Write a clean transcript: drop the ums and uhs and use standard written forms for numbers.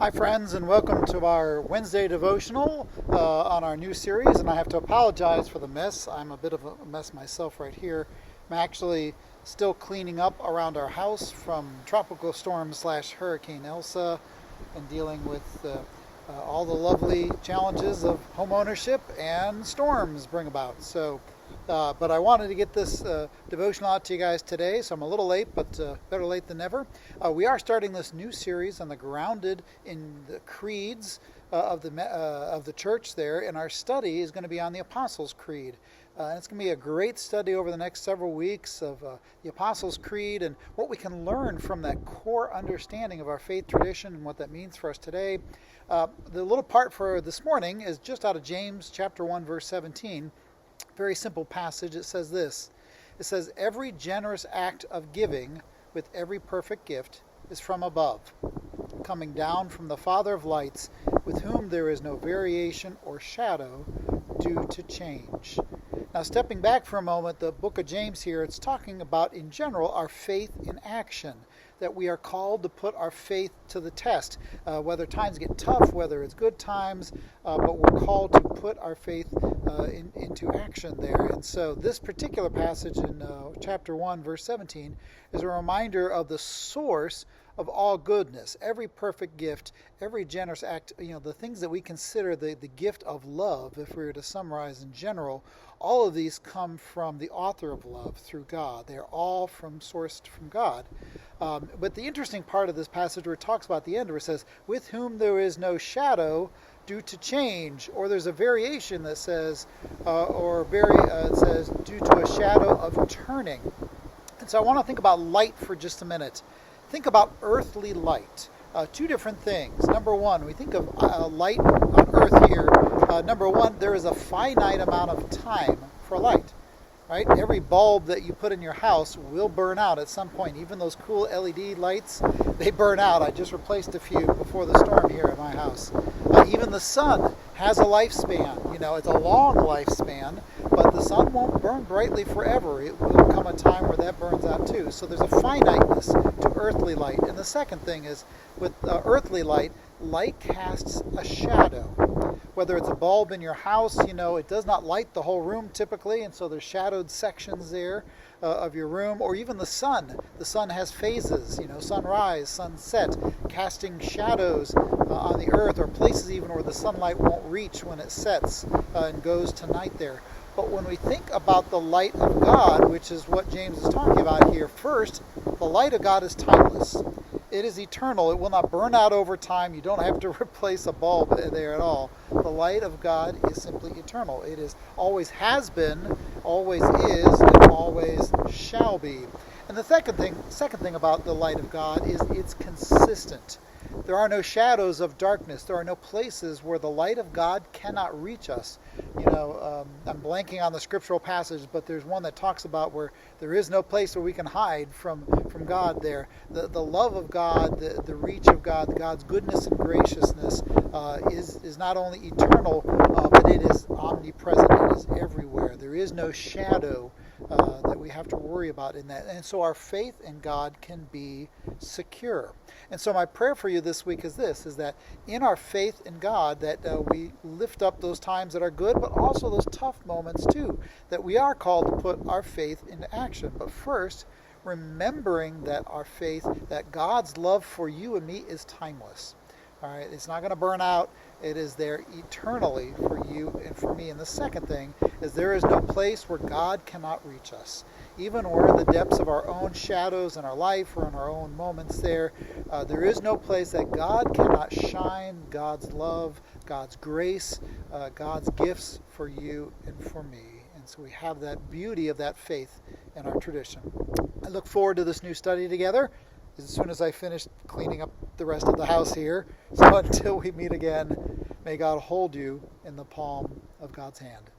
Hi friends, and welcome to our Wednesday devotional on our new series. And I have to apologize for the mess. I'm a bit of a mess myself right here. I'm actually still cleaning up around our house from tropical storm / Hurricane Elsa and dealing with all the lovely challenges of home ownership and storms bring about. But I wanted to get this devotional out to you guys today, so I'm a little late, but better late than never. We are starting this new series on the grounded in the creeds of the church there, and our study is going to be on the Apostles' Creed. And it's going to be a great study over the next several weeks of the Apostles' Creed and what we can learn from that core understanding of our faith tradition and what that means for us today. The little part for this morning is just out of James chapter 1, verse 17. Very simple passage. It says this. It says, "Every generous act of giving with every perfect gift is from above, coming down from the Father of lights, with whom there is no variation or shadow due to change." Now, stepping back for a moment, the book of James here, it's talking about, in general, our faith in action, that we are called to put our faith to the test, whether times get tough, whether it's good times, but we're called to put our faith into action there. And so this particular passage in chapter 1, verse 17, is a reminder of the source of all goodness, every perfect gift, every generous act, the things that we consider the gift of love, if we were to summarize in general, all of these come from the author of love through God. They're all sourced from God. But the interesting part of this passage where it talks about the end, where it says, "with whom there is no shadow due to change," or there's a variation that says, it says, "due to a shadow of turning." And so I want to think about light for just a minute. Think about earthly light. Two different things. Number one, we think of light on earth here. Number one, there is a finite amount of time for light. Right? Every bulb that you put in your house will burn out at some point. Even those cool LED lights, they burn out. I just replaced a few before the storm here at my house. Even the sun has a lifespan. It's a long lifespan, but the sun won't burn brightly forever. It will come a time where that burns out too. So there's a finiteness to earthly light. And the second thing is, with earthly light casts a shadow. Whether it's a bulb in your house, it does not light the whole room typically, and so there's shadowed sections there of your room, or even the sun. The sun has phases, sunrise, sunset, casting shadows on the earth, or places even where the sunlight won't reach when it sets and goes to night there. But when we think about the light of God, which is what James is talking about here, first, the light of God is timeless. It is eternal. It will not burn out over time. You don't have to replace a bulb there at all. The light of God is simply eternal. It is always has been, always is, and always shall be. And the second thing about the light of God is it's consistent. There are no shadows of darkness. There are no places where the light of God cannot reach us. I'm blanking on the scriptural passage, but there's one that talks about where there is no place where we can hide from God there. The love of God, the reach of God, God's goodness and graciousness is not only eternal, but it is omnipresent. It is everywhere. There is no shadow that we have to worry about in that. And so our faith in God can be secure. And so my prayer for you this week is that in our faith in God, that we lift up those times that are good, but also those tough moments too, that we are called to put our faith into action. But first, remembering that our faith, that God's love for you and me is timeless. All right, it's not going to burn out. It is there eternally for you and for me. And the second thing is there is no place where God cannot reach us. Even when we're in the depths of our own shadows in our life or in our own moments there is no place that God cannot shine God's love, God's grace, God's gifts for you and for me. And so we have that beauty of that faith in our tradition. I look forward to this new study together as soon as I finish cleaning up the rest of the house here. So until we meet again, may God hold you in the palm of God's hand.